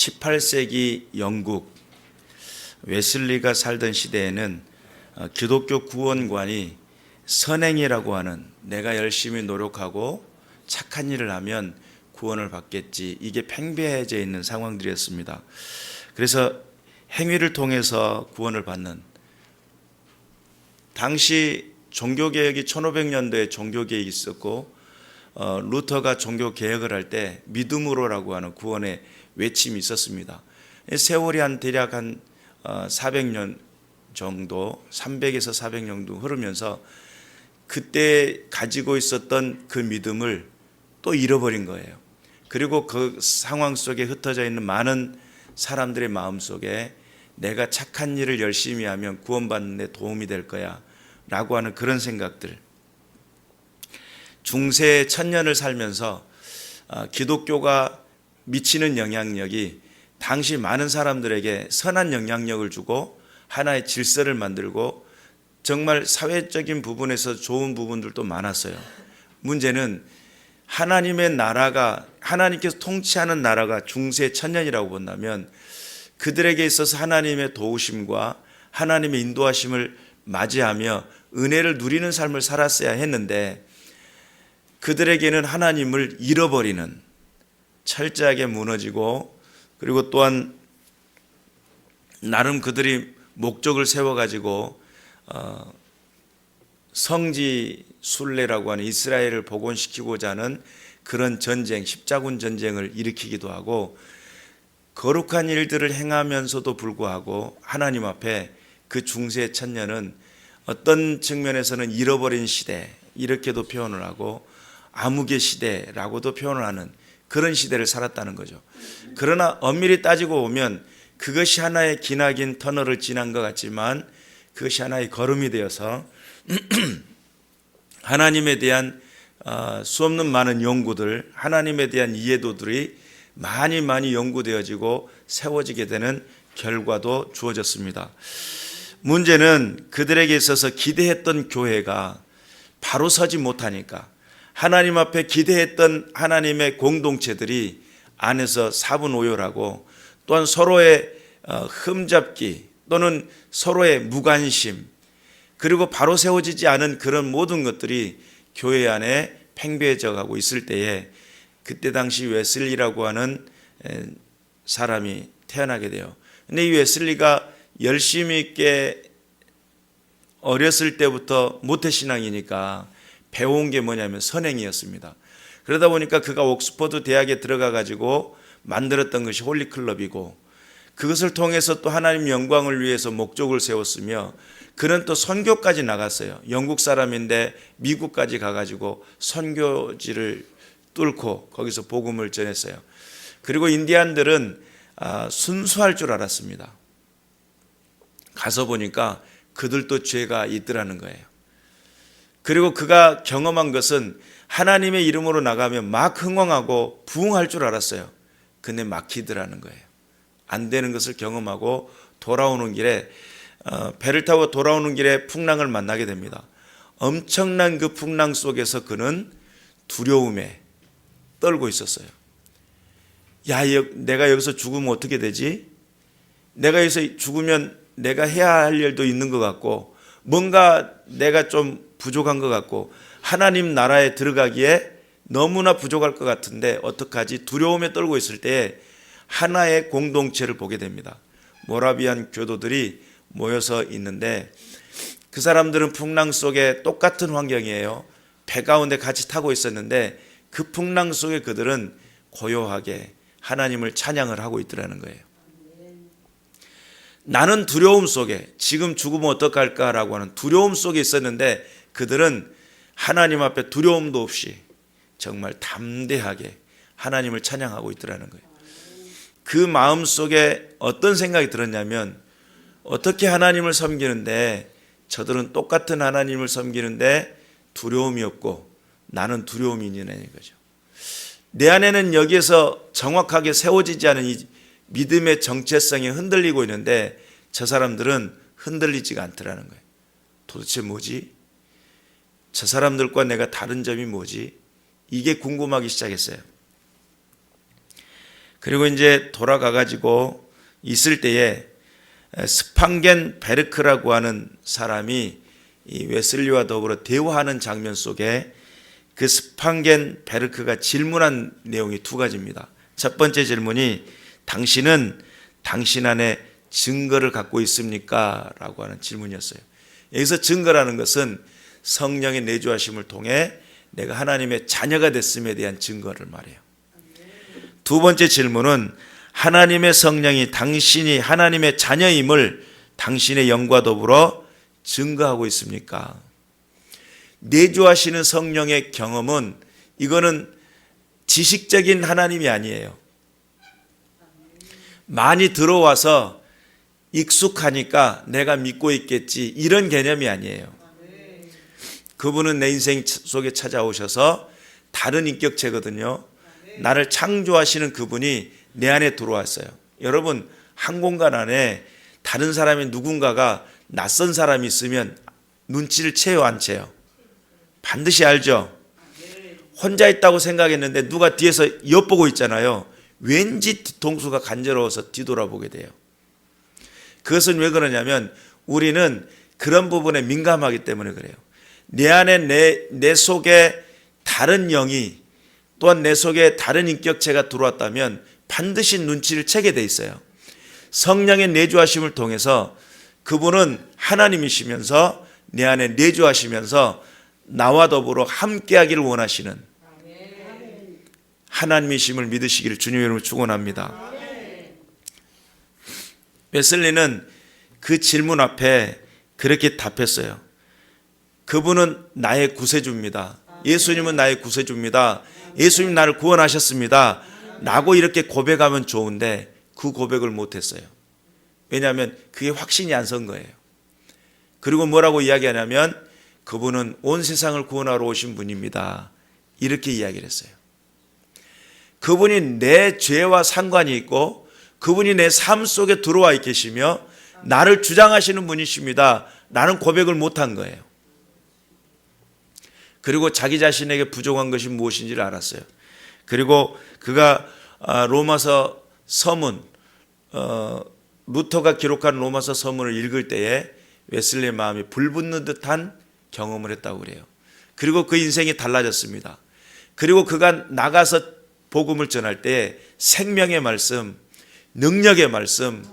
18세기 영국 웨슬리가 살던 시대에는 기독교 구원관이 선행이라고 하는, 내가 열심히 노력하고 착한 일을 하면 구원을 받겠지, 이게 팽배해져 있는 상황들이었습니다. 그래서 행위를 통해서 구원을 받는, 당시 종교개혁이 1500년도에 종교개혁이 있었고 루터가 종교개혁을 할 때 믿음으로라고 하는 구원의 외침이 있었습니다. 세월이 대략 한 400년 정도, 300에서 400년 정도 흐르면서 그때 가지고 있었던 그 믿음을 또 잃어버린 거예요. 그리고 그 상황 속에 흩어져 있는 많은 사람들의 마음 속에 내가 착한 일을 열심히 하면 구원받는 데 도움이 될 거야 라고 하는 그런 생각들. 중세 천년을 살면서 기독교가 미치는 영향력이 당시 많은 사람들에게 선한 영향력을 주고 하나의 질서를 만들고 정말 사회적인 부분에서 좋은 부분들도 많았어요. 문제는 하나님의 나라가, 하나님께서 통치하는 나라가 중세 천년이라고 본다면 그들에게 있어서 하나님의 도우심과 하나님의 인도하심을 맞이하며 은혜를 누리는 삶을 살았어야 했는데 그들에게는 하나님을 잃어버리는, 철저하게 무너지고, 그리고 또한 나름 그들이 목적을 세워가지고 성지 순례라고 하는 이스라엘을 복원시키고자 하는 그런 전쟁, 십자군 전쟁을 일으키기도 하고 거룩한 일들을 행하면서도 불구하고 하나님 앞에 그 중세 천년은 어떤 측면에서는 잃어버린 시대, 이렇게도 표현을 하고 암흑의 시대라고도 표현을 하는 그런 시대를 살았다는 거죠. 그러나 엄밀히 따지고 보면 그것이 하나의 기나긴 터널을 지난 것 같지만 그것이 하나의 걸음이 되어서 하나님에 대한 수없는 많은 연구들, 하나님에 대한 이해도들이 많이 연구되어지고 세워지게 되는 결과도 주어졌습니다. 문제는 그들에게 있어서 기대했던 교회가 바로 서지 못하니까 하나님 앞에 기대했던 하나님의 공동체들이 안에서 사분오열하고 또한 서로의 흠잡기 또는 서로의 무관심, 그리고 바로 세워지지 않은 그런 모든 것들이 교회 안에 팽배해져 가고 있을 때에 그때 당시 웨슬리라고 하는 사람이 태어나게 돼요. 근데 이 웨슬리가 열심히 있게 어렸을 때부터 모태신앙이니까 배운 게 뭐냐면 선행이었습니다. 그러다 보니까 그가 옥스퍼드 대학에 들어가 가지고 만들었던 것이 홀리클럽이고 그것을 통해서 또 하나님 영광을 위해서 목적을 세웠으며 그는 또 선교까지 나갔어요. 영국 사람인데 미국까지 가가지고 선교지를 뚫고 거기서 복음을 전했어요. 그리고 인디안들은 순수할 줄 알았습니다. 가서 보니까 그들도 죄가 있더라는 거예요. 그리고 그가 경험한 것은 하나님의 이름으로 나가면 막 흥왕하고 부흥할 줄 알았어요. 근데 막히더라는 거예요. 안 되는 것을 경험하고 돌아오는 길에 배를 타고 돌아오는 길에 풍랑을 만나게 됩니다. 엄청난 그 풍랑 속에서 그는 두려움에 떨고 있었어요. 야, 내가 여기서 죽으면 어떻게 되지? 내가 여기서 죽으면 내가 해야 할 일도 있는 것 같고 뭔가 내가 좀 부족한 것 같고 하나님 나라에 들어가기에 너무나 부족할 것 같은데 어떡하지? 두려움에 떨고 있을 때 하나의 공동체를 보게 됩니다. 모라비안 교도들이 모여서 있는데 그 사람들은 풍랑 속에 똑같은 환경이에요. 배 가운데 같이 타고 있었는데 그 풍랑 속에 그들은 고요하게 하나님을 찬양을 하고 있더라는 거예요. 나는 두려움 속에 지금 죽으면 어떡할까라고 하는 두려움 속에 있었는데 그들은 하나님 앞에 두려움도 없이 정말 담대하게 하나님을 찬양하고 있더라는 거예요. 그 마음 속에 어떤 생각이 들었냐면 어떻게 하나님을 섬기는데 저들은 똑같은 하나님을 섬기는데 두려움이 없고 나는 두려움이 있냐는 거죠. 내 안에는 여기에서 정확하게 세워지지 않은 이 믿음의 정체성이 흔들리고 있는데 저 사람들은 흔들리지가 않더라는 거예요. 도대체 뭐지? 저 사람들과 내가 다른 점이 뭐지? 이게 궁금하기 시작했어요. 그리고 이제 돌아가 가지고 있을 때에 스판겐 베르크라고 하는 사람이 이 웨슬리와 더불어 대화하는 장면 속에 그 스판겐 베르크가 질문한 내용이 두 가지입니다. 첫 번째 질문이 당신은 당신 안에 증거를 갖고 있습니까? 라고 하는 질문이었어요. 여기서 증거라는 것은 성령의 내주하심을 통해 내가 하나님의 자녀가 됐음에 대한 증거를 말해요. 두 번째 질문은 하나님의 성령이 당신이 하나님의 자녀임을 당신의 영과 더불어 증거하고 있습니까? 내주하시는 성령의 경험은 이거는 지식적인 하나님이 아니에요. 많이 들어와서 익숙하니까 내가 믿고 있겠지 이런 개념이 아니에요. 그분은 내 인생 속에 찾아오셔서 다른 인격체거든요. 나를 창조하시는 그분이 내 안에 들어왔어요. 여러분, 한 공간 안에 다른 사람이 누군가가 낯선 사람이 있으면 눈치를 채요, 안 채요? 반드시 알죠? 혼자 있다고 생각했는데 누가 뒤에서 엿보고 있잖아요. 왠지 뒤통수가 간지러워서 뒤돌아보게 돼요. 그것은 왜 그러냐면 우리는 그런 부분에 민감하기 때문에 그래요. 내 안에 내 속에 다른 영이 또한 내 속에 다른 인격체가 들어왔다면 반드시 눈치를 채게 돼 있어요. 성령의 내주하심을 통해서 그분은 하나님이시면서 내 안에 내주하시면서 나와 더불어 함께하기를 원하시는 하나님이심을 믿으시기를 주님의 이름으로 축원합니다. 웨슬리는 그 질문 앞에 그렇게 답했어요. 그분은 나의 구세주입니다. 예수님은 나의 구세주입니다. 예수님 나를 구원하셨습니다. 라고 이렇게 고백하면 좋은데 그 고백을 못했어요. 왜냐하면 그게 확신이 안 선 거예요. 그리고 뭐라고 이야기하냐면 그분은 온 세상을 구원하러 오신 분입니다. 이렇게 이야기를 했어요. 그분이 내 죄와 상관이 있고 그분이 내 삶 속에 들어와 계시며 나를 주장하시는 분이십니다. 라는 고백을 못한 거예요. 그리고 자기 자신에게 부족한 것이 무엇인지를 알았어요. 그리고 그가 로마서 서문, 루터가 기록한 로마서 서문을 읽을 때에 웨슬리의 마음이 불붙는 듯한 경험을 했다고 그래요. 그리고 그 인생이 달라졌습니다. 그리고 그가 나가서 복음을 전할 때 생명의 말씀, 능력의 말씀,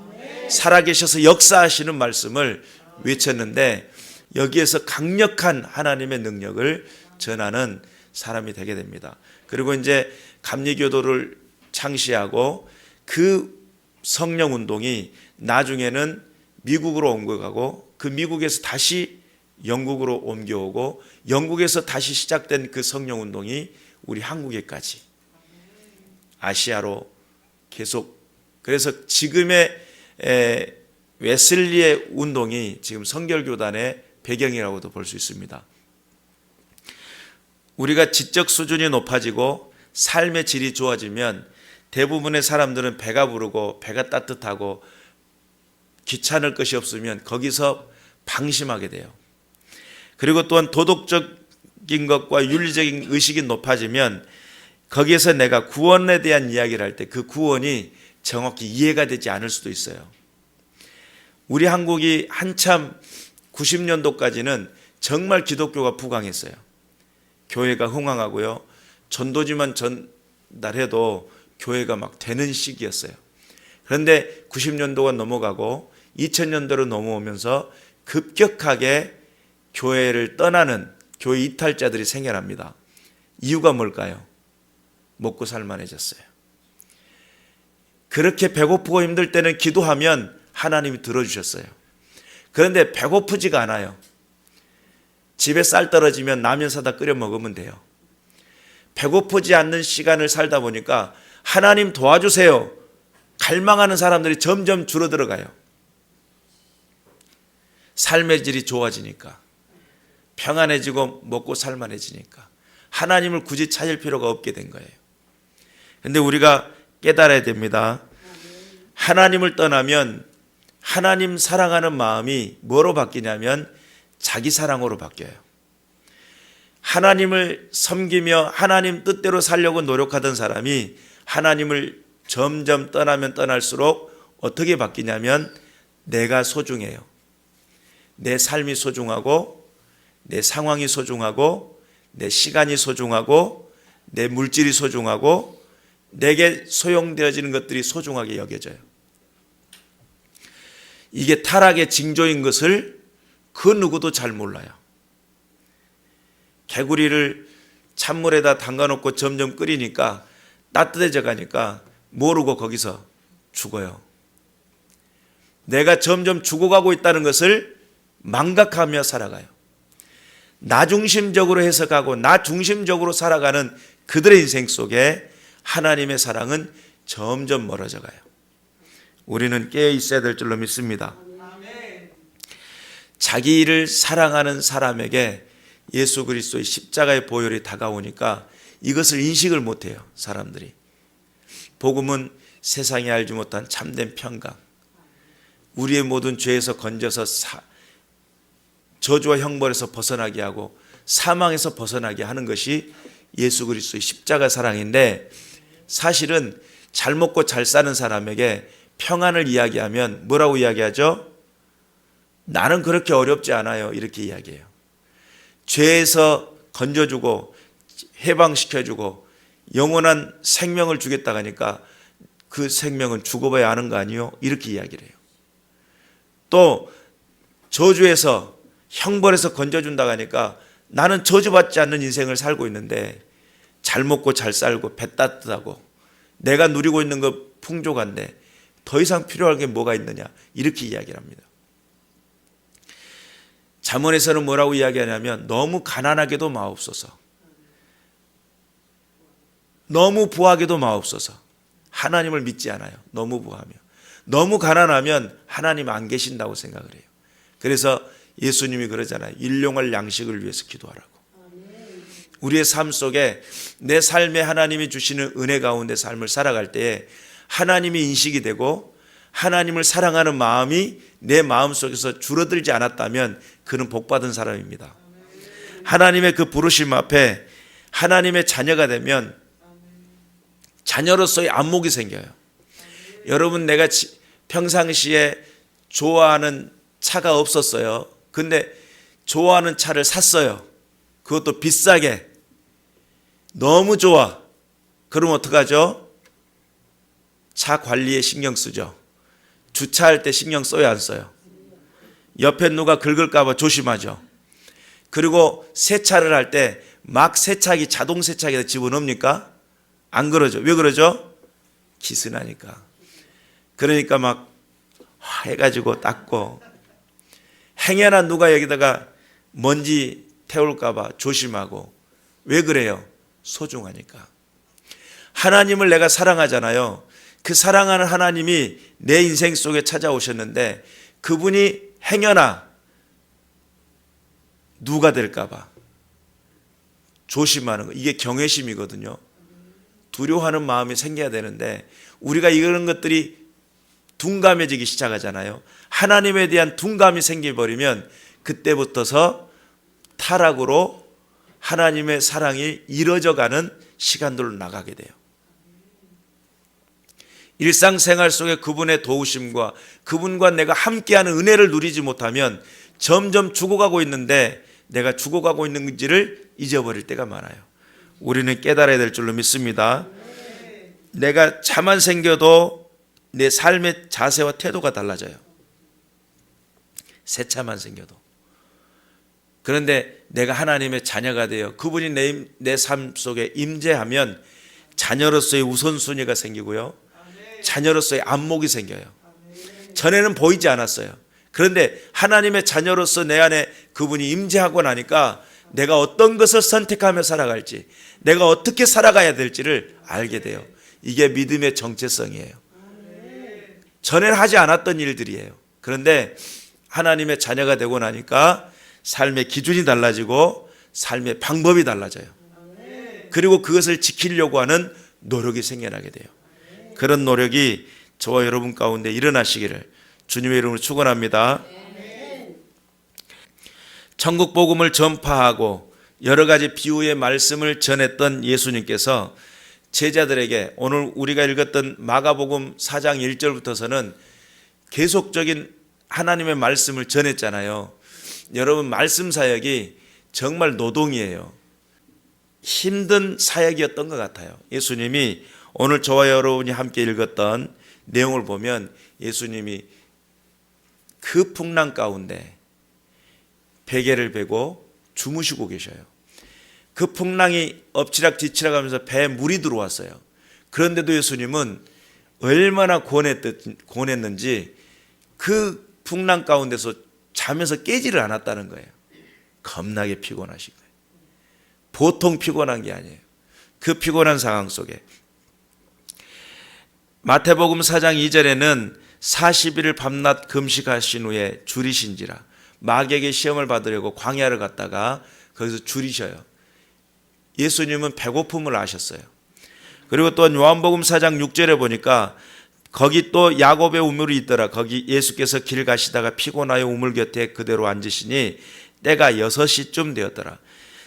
살아계셔서 역사하시는 말씀을 외쳤는데 여기에서 강력한 하나님의 능력을 전하는 사람이 되게 됩니다. 그리고 이제 감리교도를 창시하고 그 성령 운동이 나중에는 미국으로 옮겨가고 그 미국에서 다시 영국으로 옮겨오고 영국에서 다시 시작된 그 성령 운동이 우리 한국에까지 아시아로 계속, 그래서 지금의 웨슬리의 운동이 지금 성결교단의 배경이라고도 볼 수 있습니다. 우리가 지적 수준이 높아지고 삶의 질이 좋아지면 대부분의 사람들은 배가 부르고 배가 따뜻하고 귀찮을 것이 없으면 거기서 방심하게 돼요. 그리고 또한 도덕적인 것과 윤리적인 의식이 높아지면 거기에서 내가 구원에 대한 이야기를 할 때 그 구원이 정확히 이해가 되지 않을 수도 있어요. 우리 한국이 한참 90년도까지는 정말 기독교가 부강했어요. 교회가 흥황하고요. 전도지만 전달해도 교회가 막 되는 시기였어요. 그런데 90년도가 넘어가고 2000년도로 넘어오면서 급격하게 교회를 떠나는 교회 이탈자들이 생겨납니다. 이유가 뭘까요? 먹고 살만해졌어요. 그렇게 배고프고 힘들 때는 기도하면 하나님이 들어주셨어요. 그런데 배고프지가 않아요. 집에 쌀 떨어지면 라면 사다 끓여 먹으면 돼요. 배고프지 않는 시간을 살다 보니까 하나님 도와주세요. 갈망하는 사람들이 점점 줄어들어가요. 삶의 질이 좋아지니까, 평안해지고 먹고 살만해지니까 하나님을 굳이 찾을 필요가 없게 된 거예요. 그런데 우리가 깨달아야 됩니다. 하나님을 떠나면 하나님 사랑하는 마음이 뭐로 바뀌냐면 자기 사랑으로 바뀌어요. 하나님을 섬기며 하나님 뜻대로 살려고 노력하던 사람이 하나님을 점점 떠나면 떠날수록 어떻게 바뀌냐면 내가 소중해요. 내 삶이 소중하고 내 상황이 소중하고 내 시간이 소중하고 내 물질이 소중하고 내게 소용되어지는 것들이 소중하게 여겨져요. 이게 타락의 징조인 것을 그 누구도 잘 몰라요. 개구리를 찬물에다 담가놓고 점점 끓이니까 따뜻해져 가니까 모르고 거기서 죽어요. 내가 점점 죽어가고 있다는 것을 망각하며 살아가요. 나 중심적으로 해석하고 나 중심적으로 살아가는 그들의 인생 속에 하나님의 사랑은 점점 멀어져 가요. 우리는 깨어 있어야 될 줄로 믿습니다. 자기 일을 사랑하는 사람에게 예수 그리스도의 십자가의 보혈이 다가오니까 이것을 인식을 못해요. 사람들이. 복음은 세상이 알지 못한 참된 평강, 우리의 모든 죄에서 건져서 저주와 형벌에서 벗어나게 하고 사망에서 벗어나게 하는 것이 예수 그리스도의 십자가 사랑인데, 사실은 잘 먹고 잘 사는 사람에게 평안을 이야기하면 뭐라고 이야기하죠? 나는 그렇게 어렵지 않아요. 이렇게 이야기해요. 죄에서 건져주고 해방시켜주고 영원한 생명을 주겠다고 하니까 그 생명은 죽어봐야 하는 거 아니요? 이렇게 이야기를 해요. 또 저주에서 형벌에서 건져준다고 하니까 나는 저주받지 않는 인생을 살고 있는데 잘 먹고 잘 살고 배 따뜻하고 내가 누리고 있는 것 풍족한데 더 이상 필요할 게 뭐가 있느냐, 이렇게 이야기를 합니다. 잠언에서는 뭐라고 이야기하냐면 너무 가난하게도 마옵소서, 너무 부하게도 마옵소서. 하나님을 믿지 않아요. 너무 부하며. 너무 가난하면 하나님 안 계신다고 생각을 해요. 그래서 예수님이 그러잖아요. 일용할 양식을 위해서 기도하라고. 우리의 삶 속에 내 삶에 하나님이 주시는 은혜 가운데 삶을 살아갈 때에 하나님이 인식이 되고 하나님을 사랑하는 마음이 내 마음속에서 줄어들지 않았다면 그는 복받은 사람입니다. 하나님의 그 부르심 앞에 하나님의 자녀가 되면 자녀로서의 안목이 생겨요. 여러분, 내가 평상시에 좋아하는 차가 없었어요. 근데 좋아하는 차를 샀어요. 그것도 비싸게. 너무 좋아. 그럼 어떡하죠? 차 관리에 신경 쓰죠. 주차할 때 신경 써야 안 써요? 옆에 누가 긁을까 봐 조심하죠. 그리고 세차를 할 때 막 세차기, 자동 세차기에다 집어넣습니까? 안 그러죠. 왜 그러죠? 기스나니까. 그러니까 막 해가지고 닦고, 행여나 누가 여기다가 먼지 태울까 봐 조심하고. 왜 그래요? 소중하니까. 하나님을 내가 사랑하잖아요. 그 사랑하는 하나님이 내 인생 속에 찾아오셨는데 그분이 행여나 누가 될까 봐 조심하는 거, 이게 경외심이거든요. 두려워하는 마음이 생겨야 되는데 우리가 이런 것들이 둔감해지기 시작하잖아요. 하나님에 대한 둔감이 생겨버리면 그때부터서 타락으로 하나님의 사랑이 이뤄져가는 시간들로 나가게 돼요. 일상생활 속에 그분의 도우심과 그분과 내가 함께하는 은혜를 누리지 못하면 점점 죽어가고 있는데 내가 죽어가고 있는지를 잊어버릴 때가 많아요. 우리는 깨달아야 될 줄로 믿습니다. 내가 차만 생겨도 내 삶의 자세와 태도가 달라져요. 새 차만 생겨도. 그런데 내가 하나님의 자녀가 되어 그분이 내 삶 속에 임재하면 자녀로서의 우선순위가 생기고요. 자녀로서의 안목이 생겨요. 전에는 보이지 않았어요. 그런데 하나님의 자녀로서 내 안에 그분이 임재하고 나니까 내가 어떤 것을 선택하며 살아갈지, 내가 어떻게 살아가야 될지를 알게 돼요. 이게 믿음의 정체성이에요. 전에는 하지 않았던 일들이에요. 그런데 하나님의 자녀가 되고 나니까 삶의 기준이 달라지고 삶의 방법이 달라져요. 그리고 그것을 지키려고 하는 노력이 생겨나게 돼요. 그런 노력이 저와 여러분 가운데 일어나시기를 주님의 이름으로 축원합니다. 천국 복음을 전파하고 여러 가지 비유의 말씀을 전했던 예수님께서 제자들에게 오늘 우리가 읽었던 마가복음 4장 1절부터서는 계속적인 하나님의 말씀을 전했잖아요. 여러분, 말씀 사역이 정말 노동이에요. 힘든 사역이었던 것 같아요. 예수님이 오늘 저와 여러분이 함께 읽었던 내용을 보면 예수님이 그 풍랑 가운데 베개를 베고 주무시고 계셔요. 그 풍랑이 엎치락 뒤치락 하면서 배에 물이 들어왔어요. 그런데도 예수님은 얼마나 고뇌했는지 그 풍랑 가운데서 자면서 깨지를 않았다는 거예요. 겁나게 피곤하신 거예요. 보통 피곤한 게 아니에요. 그 피곤한 상황 속에 마태복음 4장 2절에는 40일을 밤낮 금식하신 후에 줄이신지라, 마귀에게 시험을 받으려고 광야를 갔다가 거기서 줄이셔요. 예수님은 배고픔을 아셨어요. 그리고 또 요한복음 4장 6절에 보니까 거기 또 야곱의 우물이 있더라. 거기 예수께서 길 가시다가 피곤하여 우물 곁에 그대로 앉으시니 때가 6시쯤 되었더라.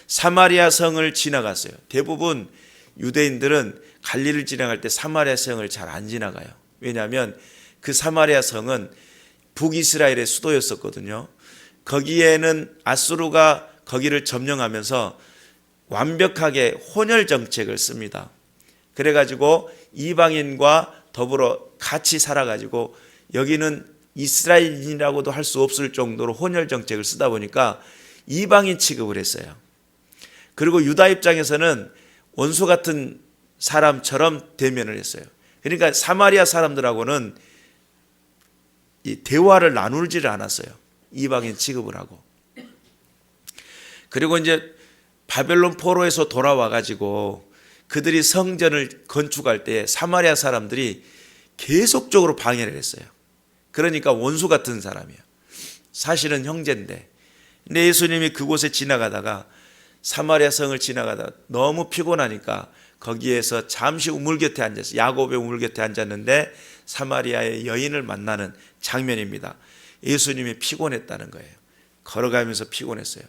사마리아 성을 지나갔어요. 대부분 유대인들은 갈릴리를 지나갈 때 사마리아 성을 잘 안 지나가요. 왜냐하면 그 사마리아 성은 북이스라엘의 수도였었거든요. 거기에는 아수르가 거기를 점령하면서 완벽하게 혼혈 정책을 씁니다. 그래가지고 이방인과 더불어 같이 살아가지고 여기는 이스라엘인이라고도 할 수 없을 정도로 혼혈 정책을 쓰다 보니까 이방인 취급을 했어요. 그리고 유다 입장에서는 원수 같은 사람처럼 대면을 했어요. 그러니까 사마리아 사람들하고는 이 대화를 나누지를 않았어요. 이방인 취급을 하고. 그리고 이제 바벨론 포로에서 돌아와 가지고 그들이 성전을 건축할 때 사마리아 사람들이 계속적으로 방해를 했어요. 그러니까 원수 같은 사람이에요. 사실은 형제인데. 근데 예수님이 그곳에 지나가다가 사마리아 성을 지나가다가 너무 피곤하니까 거기에서 잠시 우물 곁에 앉았어요. 야곱의 우물 곁에 앉았는데 사마리아의 여인을 만나는 장면입니다. 예수님이 피곤했다는 거예요. 걸어가면서 피곤했어요.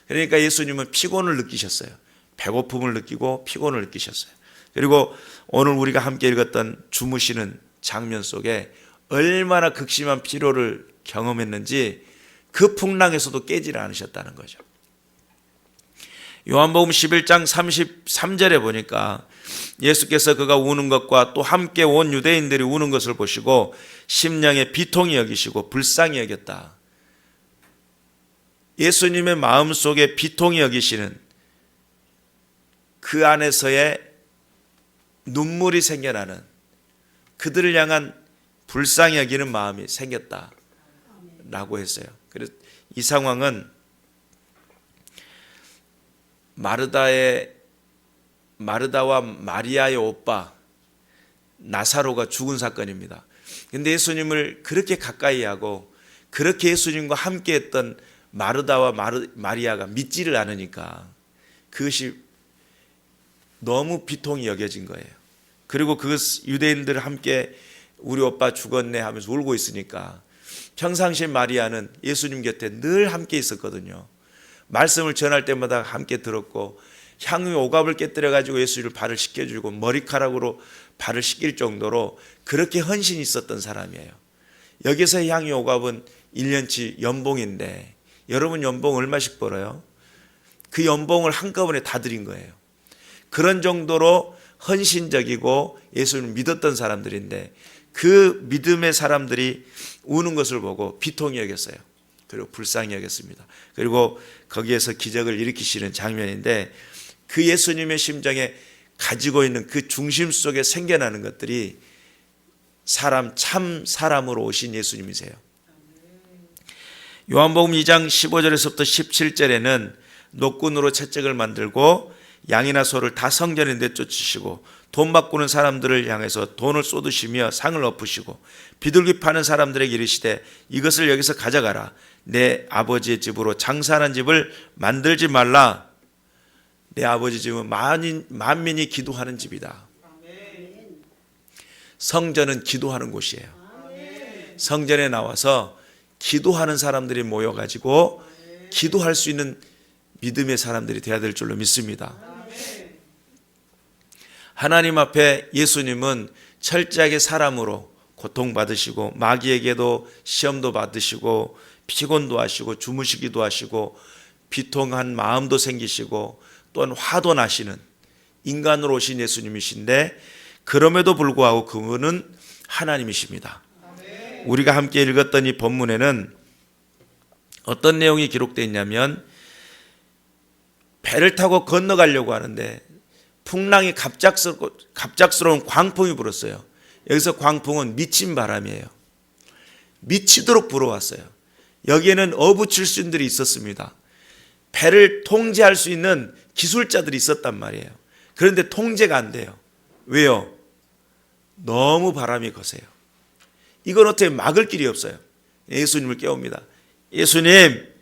그러니까 예수님은 피곤을 느끼셨어요. 배고픔을 느끼고 피곤을 느끼셨어요. 그리고 오늘 우리가 함께 읽었던 주무시는 장면 속에 얼마나 극심한 피로를 경험했는지 그 풍랑에서도 깨지를 않으셨다는 거죠. 요한복음 11장 33절에 보니까 예수께서 그가 우는 것과 또 함께 온 유대인들이 우는 것을 보시고 심령에 비통히 여기시고 불쌍히 여겼다. 예수님의 마음속에 비통히 여기시는 그 안에서의 눈물이 생겨나는, 그들을 향한 불쌍히 여기는 마음이 생겼다라고 했어요. 그래서 이 상황은 마르다와 마리아의 오빠 나사로가 죽은 사건입니다. 그런데 예수님을 그렇게 가까이 하고 그렇게 예수님과 함께 했던 마르다와 마리아가 믿지를 않으니까 그것이 너무 비통이 여겨진 거예요. 그리고 그 유대인들 함께 우리 오빠 죽었네 하면서 울고 있으니까 평상시에 마리아는 예수님 곁에 늘 함께 있었거든요. 말씀을 전할 때마다 함께 들었고 향유 오갑을 깨뜨려 가지고 예수를 발을 씻겨주고 머리카락으로 발을 씻길 정도로 그렇게 헌신이 있었던 사람이에요. 여기서 향유 오갑은 1년치 연봉인데 여러분 연봉 얼마씩 벌어요? 그 연봉을 한꺼번에 다 드린 거예요. 그런 정도로 헌신적이고 예수를 믿었던 사람들인데 그 믿음의 사람들이 우는 것을 보고 비통히 여겼어요. 그리고 불쌍히 여겼습니다. 그리고 거기에서 기적을 일으키시는 장면인데 그 예수님의 심정에 가지고 있는 그 중심 속에 생겨나는 것들이 참 사람으로 오신 예수님이세요. 요한복음 2장 15절에서부터 17절에는 노끈으로 채찍을 만들고 양이나 소를 다 성전에 내쫓으시고 돈 바꾸는 사람들을 향해서 돈을 쏟으시며 상을 엎으시고 비둘기 파는 사람들에게 이르시되 이것을 여기서 가져가라. 내 아버지의 집으로 장사하는 집을 만들지 말라. 내 아버지 집은 만민이 기도하는 집이다. 성전은 기도하는 곳이에요. 성전에 나와서 기도하는 사람들이 모여가지고 기도할 수 있는 믿음의 사람들이 되어야 될 줄로 믿습니다. 하나님 앞에 예수님은 철저하게 사람으로 고통받으시고 마귀에게도 시험도 받으시고 피곤도 하시고 주무시기도 하시고 비통한 마음도 생기시고 또한 화도 나시는 인간으로 오신 예수님이신데 그럼에도 불구하고 그분은 하나님이십니다. 우리가 함께 읽었던 이 본문에는 어떤 내용이 기록되어 있냐면 배를 타고 건너가려고 하는데 풍랑이 갑작스러운 광풍이 불었어요. 여기서 광풍은 미친 바람이에요. 미치도록 불어왔어요. 여기에는 어부 출신들이 있었습니다. 배를 통제할 수 있는 기술자들이 있었단 말이에요. 그런데 통제가 안 돼요. 왜요? 너무 바람이 거세요. 이건 어떻게 막을 길이 없어요. 예수님을 깨웁니다. 예수님,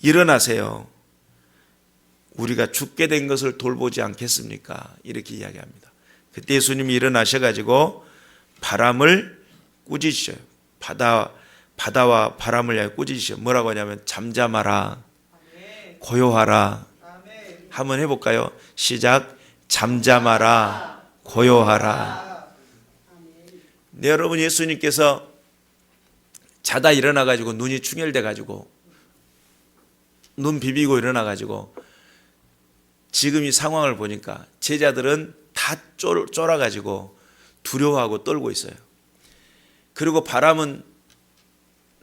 일어나세요. 우리가 죽게 된 것을 돌보지 않겠습니까? 이렇게 이야기합니다. 그때 예수님이 일어나셔가지고 바람을 꾸짖으셔요. 바다와 바람을 향해 꾸짖으셔요. 뭐라고 하냐면 잠잠하라, 고요하라. 한번 해볼까요? 시작. 잠잠하라, 고요하라. 네, 여러분, 예수님께서 자다 일어나가지고 눈이 충혈돼가지고 눈 비비고 일어나가지고 지금 이 상황을 보니까 제자들은 다 쫄아가지고 두려워하고 떨고 있어요. 그리고 바람은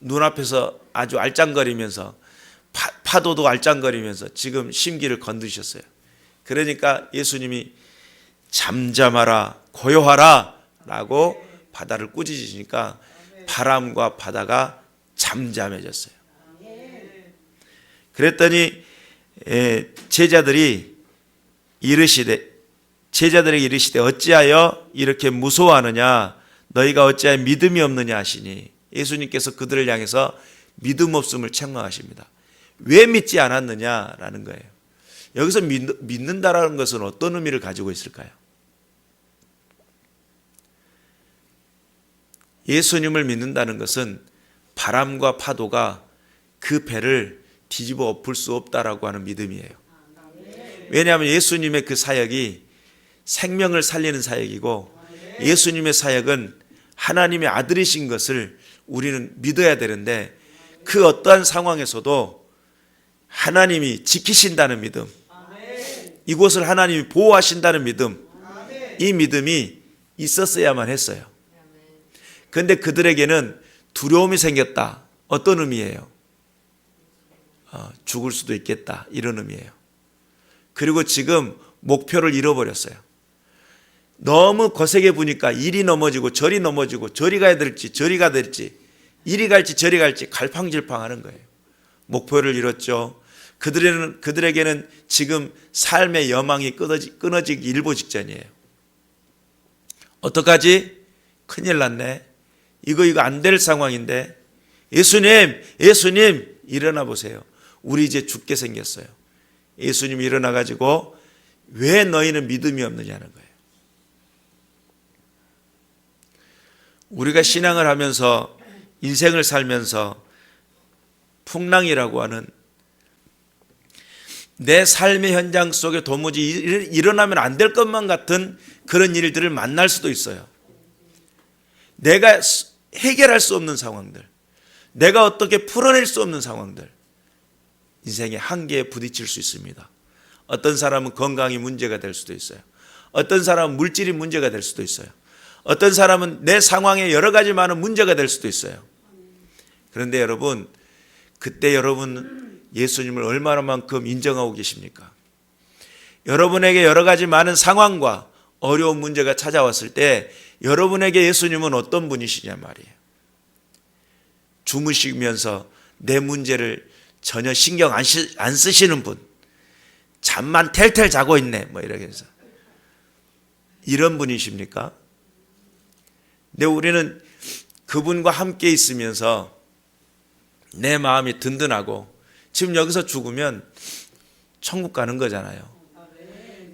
눈앞에서 아주 알짱거리면서 파도도 알짱거리면서 지금 심기를 건드셨어요. 그러니까 예수님이 잠잠하라, 고요하라 라고 바다를 꾸짖으시니까 바람과 바다가 잠잠해졌어요. 그랬더니 제자들에게 이르시되 어찌하여 이렇게 무서워하느냐, 너희가 어찌하여 믿음이 없느냐 하시니, 예수님께서 그들을 향해서 믿음 없음을 책망하십니다. 왜 믿지 않았느냐라는 거예요. 여기서 믿는다라는 것은 어떤 의미를 가지고 있을까요? 예수님을 믿는다는 것은 바람과 파도가 그 배를 뒤집어 엎을 수 없다라고 하는 믿음이에요. 왜냐하면 예수님의 그 사역이 생명을 살리는 사역이고 예수님의 사역은 하나님의 아들이신 것을 우리는 믿어야 되는데 그 어떠한 상황에서도 하나님이 지키신다는 믿음, 이곳을 하나님이 보호하신다는 믿음, 이 믿음이 있었어야만 했어요. 그런데 그들에게는 두려움이 생겼다. 어떤 의미예요? 죽을 수도 있겠다, 이런 의미예요. 그리고 지금 목표를 잃어버렸어요. 너무 거세게 부니까 이리 넘어지고 저리 넘어지고 저리 가야 될지 저리 가야 될지 이리 갈지 저리 갈지 갈팡질팡하는 거예요. 목표를 잃었죠. 그들에게는 지금 삶의 여망이 끊어지기 일보 직전이에요. 어떡하지? 큰일 났네. 이거 안 될 상황인데. 예수님 일어나 보세요. 우리 이제 죽게 생겼어요. 예수님이 일어나가지고 왜 너희는 믿음이 없느냐는 거예요. 우리가 신앙을 하면서 인생을 살면서 풍랑이라고 하는 내 삶의 현장 속에 도무지 일어나면 안 될 것만 같은 그런 일들을 만날 수도 있어요. 내가 해결할 수 없는 상황들, 내가 어떻게 풀어낼 수 없는 상황들, 인생의 한계에 부딪힐 수 있습니다. 어떤 사람은 건강이 문제가 될 수도 있어요. 어떤 사람은 물질이 문제가 될 수도 있어요. 어떤 사람은 내 상황에 여러 가지 많은 문제가 될 수도 있어요. 그런데 여러분, 그때 여러분 예수님을 얼마나만큼 인정하고 계십니까? 여러분에게 여러 가지 많은 상황과 어려운 문제가 찾아왔을 때 여러분에게 예수님은 어떤 분이시냐 말이에요. 주무시면서 내 문제를 전혀 신경 안 쓰시는 분, 잠만 텔텔 자고 있네, 뭐 이렇게 해서 이런 분이십니까? 근데 우리는 그분과 함께 있으면서 내 마음이 든든하고 지금 여기서 죽으면 천국 가는 거잖아요.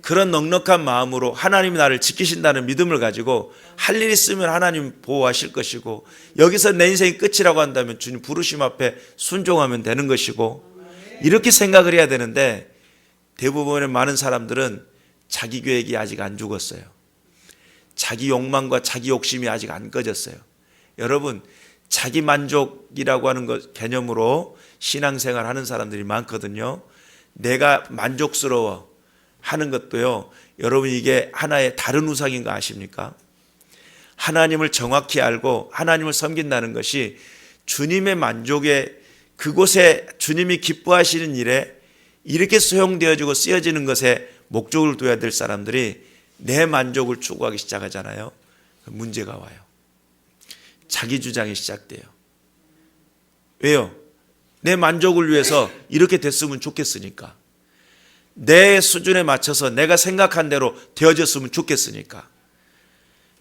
그런 넉넉한 마음으로 하나님이 나를 지키신다는 믿음을 가지고 할 일 있으면 하나님 보호하실 것이고 여기서 내 인생이 끝이라고 한다면 주님 부르심 앞에 순종하면 되는 것이고 이렇게 생각을 해야 되는데 대부분의 많은 사람들은 자기 계획이 아직 안 죽었어요. 자기 욕망과 자기 욕심이 아직 안 꺼졌어요. 여러분, 자기 만족이라고 하는 것 개념으로 신앙생활 하는 사람들이 많거든요. 내가 만족스러워 하는 것도요, 여러분 이게 하나의 다른 우상인 거 아십니까? 하나님을 정확히 알고 하나님을 섬긴다는 것이 주님의 만족에, 그곳에 주님이 기뻐하시는 일에 이렇게 소용되어지고 쓰여지는 것에 목적을 둬야 될 사람들이 내 만족을 추구하기 시작하잖아요. 문제가 와요. 자기 주장이 시작돼요. 왜요? 내 만족을 위해서 이렇게 됐으면 좋겠으니까. 내 수준에 맞춰서 내가 생각한 대로 되어졌으면 좋겠으니까.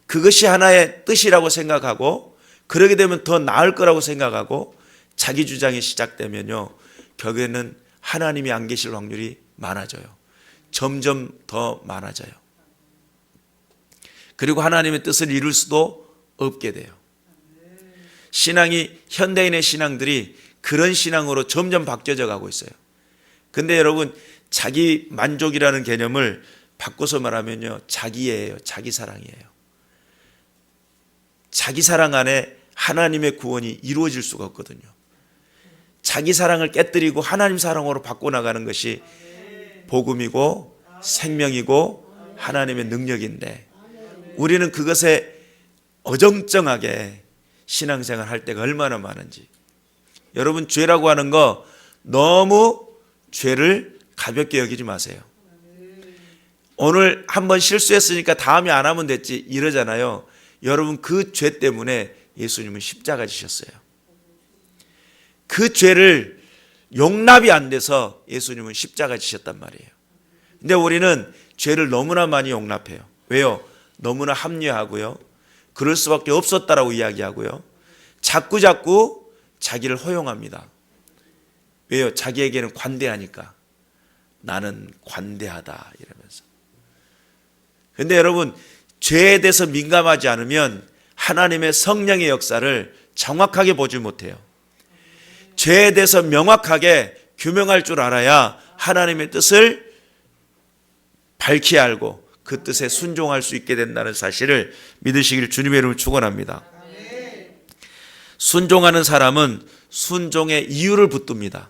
그것이 하나의 뜻이라고 생각하고, 그러게 되면 더 나을 거라고 생각하고, 자기 주장이 시작되면요, 결국에는 하나님이 안 계실 확률이 많아져요. 점점 더 많아져요. 그리고 하나님의 뜻을 이룰 수도 없게 돼요. 신앙이, 현대인의 신앙들이 그런 신앙으로 점점 바뀌어져 가고 있어요. 근데 여러분, 자기 만족이라는 개념을 바꿔서 말하면요, 자기예요. 자기 사랑이에요. 자기 사랑 안에 하나님의 구원이 이루어질 수가 없거든요. 자기 사랑을 깨뜨리고 하나님 사랑으로 바꿔나가는 것이 복음이고 생명이고 하나님의 능력인데, 우리는 그것에 어정쩡하게 신앙생활 할 때가 얼마나 많은지. 여러분, 죄라고 하는 거 너무 죄를 가볍게 여기지 마세요. 오늘 한번 실수했으니까 다음에 안 하면 됐지 이러잖아요. 여러분, 그 죄 때문에 예수님은 십자가 지셨어요. 그 죄를 용납이 안 돼서 예수님은 십자가 지셨단 말이에요. 근데 우리는 죄를 너무나 많이 용납해요. 왜요? 너무나 합리화하고요, 그럴 수밖에 없었다라고 이야기하고요, 자꾸 자기를 허용합니다. 왜요? 자기에게는 관대하니까. 나는 관대하다 이러면서. 그런데 여러분, 죄에 대해서 민감하지 않으면 하나님의 성령의 역사를 정확하게 보지 못해요. 죄에 대해서 명확하게 규명할 줄 알아야 하나님의 뜻을 밝히 알고 그 뜻에 순종할 수 있게 된다는 사실을 믿으시길 주님의 이름으로 축원합니다. 순종하는 사람은 순종의 이유를 붙듭니다.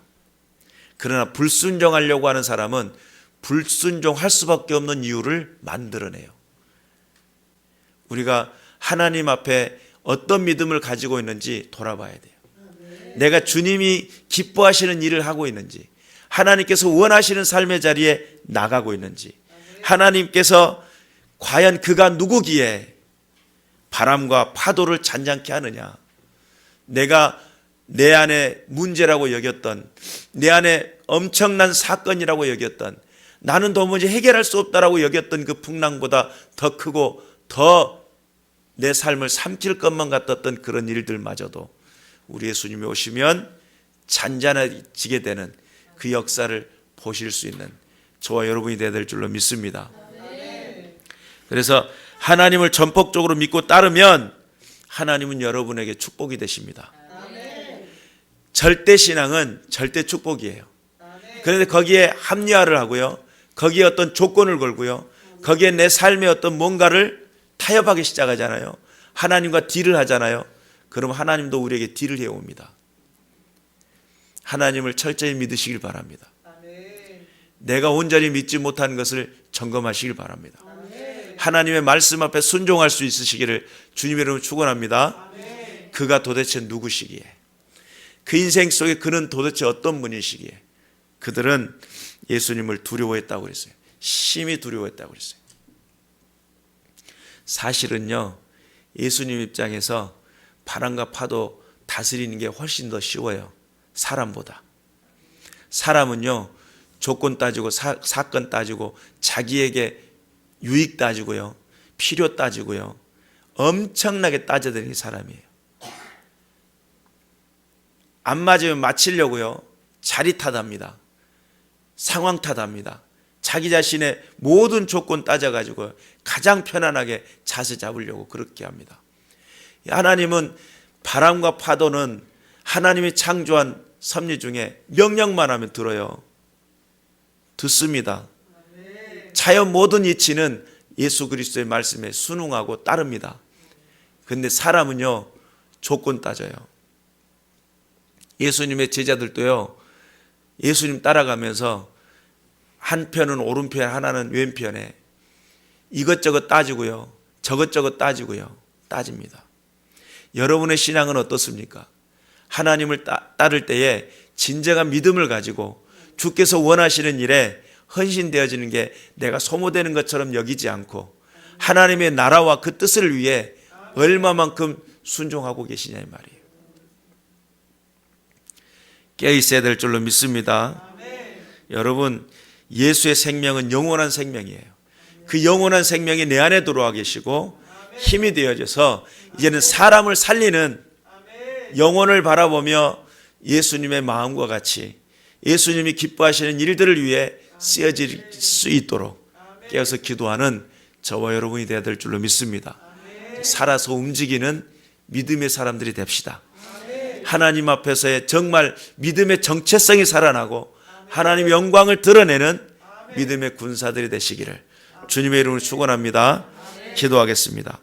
그러나 불순종하려고 하는 사람은 불순종할 수밖에 없는 이유를 만들어내요. 우리가 하나님 앞에 어떤 믿음을 가지고 있는지 돌아봐야 돼요. 내가 주님이 기뻐하시는 일을 하고 있는지, 하나님께서 원하시는 삶의 자리에 나가고 있는지, 하나님께서 과연 그가 누구기에 바람과 파도를 잔잔케 하느냐, 내가 내 안에 문제라고 여겼던, 내 안에 엄청난 사건이라고 여겼던, 나는 도무지 해결할 수 없다라고 여겼던 그 풍랑보다 더 크고 더 내 삶을 삼킬 것만 같았던 그런 일들마저도 우리 예수님이 오시면 잔잔해지게 되는 그 역사를 보실 수 있는 저와 여러분이 되어야 될 줄로 믿습니다. 그래서 하나님을 전폭적으로 믿고 따르면 하나님은 여러분에게 축복이 되십니다. 절대 신앙은 절대 축복이에요. 그런데 거기에 합리화를 하고요, 거기에 어떤 조건을 걸고요, 거기에 내 삶의 어떤 뭔가를 타협하기 시작하잖아요. 하나님과 딜을 하잖아요. 그럼 하나님도 우리에게 딜을 해옵니다. 하나님을 철저히 믿으시길 바랍니다. 내가 온전히 믿지 못한 것을 점검하시길 바랍니다. 하나님의 말씀 앞에 순종할 수 있으시기를 주님의 이름으로 축원합니다. 그가 도대체 누구시기에, 그 인생 속에 그는 도대체 어떤 분이시기에 그들은 예수님을 두려워했다고 그랬어요. 심히 두려워했다고 그랬어요. 사실은요, 예수님 입장에서 바람과 파도 다스리는 게 훨씬 더 쉬워요. 사람보다. 사람은요, 조건 따지고 사건 따지고 자기에게 유익 따지고요, 필요 따지고요, 엄청나게 따져대는 게 사람이에요. 안 맞으면 맞히려고요, 자리 탓합니다. 상황 탓합니다. 자기 자신의 모든 조건 따져가지고 가장 편안하게 자세 잡으려고 그렇게 합니다. 하나님은 바람과 파도는 하나님이 창조한 섭리 중에 명령만 하면 들어요. 듣습니다. 자연 모든 이치는 예수 그리스도의 말씀에 순응하고 따릅니다. 근데 사람은요, 조건 따져요. 예수님의 제자들도요, 예수님 따라가면서 한편은 오른편, 하나는 왼편에 이것저것 따지고요, 저것저것 따지고요, 따집니다. 여러분의 신앙은 어떻습니까? 하나님을 따를 때에 진정한 믿음을 가지고 주께서 원하시는 일에 헌신되어지는 게 내가 소모되는 것처럼 여기지 않고 하나님의 나라와 그 뜻을 위해 얼마만큼 순종하고 계시냐 이 말이에요. 깨어 있어야 될 줄로 믿습니다. 여러분, 예수의 생명은 영원한 생명이에요. 그 영원한 생명이 내 안에 들어와 계시고 힘이 되어져서 이제는 사람을 살리는 영혼을 바라보며 예수님의 마음과 같이 예수님이 기뻐하시는 일들을 위해 쓰여질 수 있도록 깨어서 기도하는 저와 여러분이 되어야 될 줄로 믿습니다. 살아서 움직이는 믿음의 사람들이 됩시다. 하나님 앞에서의 정말 믿음의 정체성이 살아나고 하나님의 영광을 드러내는 믿음의 군사들이 되시기를 주님의 이름으로 축원합니다. 기도하겠습니다.